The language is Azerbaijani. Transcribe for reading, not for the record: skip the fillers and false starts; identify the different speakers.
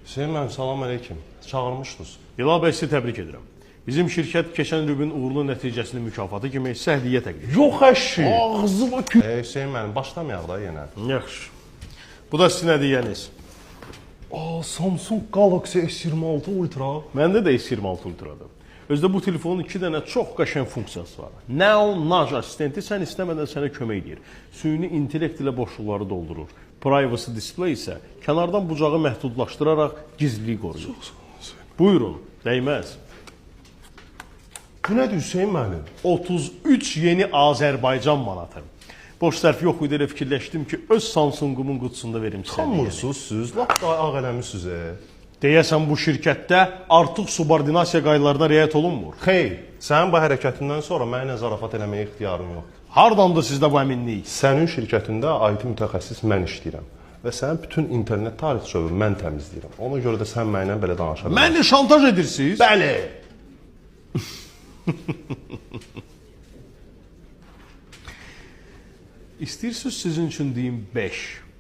Speaker 1: Hüseyin müəllim, salam əleykum. Çağırmışdınız.
Speaker 2: Bilal bəy, sizi təbrik edirəm. Bizim şirkət keçən ilin uğurlu nəticəsinin mükafatı kimi sizə hədiyyə təqdim edir.
Speaker 1: Yox əşi.
Speaker 2: Ağzıma kül.
Speaker 1: Hüseyin müəllim, başlamayaq da yenə.
Speaker 2: Yaxşı. Bu da sizin hədiyyəniz.
Speaker 1: Samsung Galaxy S26 Ultra.
Speaker 2: Məndə də S26 Ultra'dır. Özdə bu telefonun 2 dənə çox qəşəng funksiyası var. Now Nudge assistenti sən istəmədən sənə kömək edir. Süni intellekt ilə boşluqları doldurur. Privacy display isə kənardan bucağı məhdudlaşdıraraq gizliliyi qoruyur. Buyurun, dəyməz.
Speaker 1: Bu nədir Hüseyin müəllim?
Speaker 2: 33 yeni Azərbaycan manatı. Boş sərf yox idi, elə fikirləşdim ki, öz Samsungumun qutusunda verim sizə.
Speaker 1: Tanmırsınız siz, lap da ağ eləmişsiniz.
Speaker 2: Deyəsən bu şirkətdə artıq subordinasiya qaydalarına riayət olunmur.
Speaker 1: Xeyr, sənin bu hərəkətindən sonra mənə zarafat eləməyə ixtiyarım yoxdur.
Speaker 2: Hardandır sizdə bu əminlik?
Speaker 1: Sənin şirkətində IT mütəxəssis mən işləyirəm. Və sənin bütün internet tarixçövü mən təmizləyirəm. Ona görə də sən mənlə belə danışa bilərsən.
Speaker 2: Məni şantaj edirsiniz?
Speaker 1: Bəli.
Speaker 2: İstəyirsiniz sizin üçün deyim 5.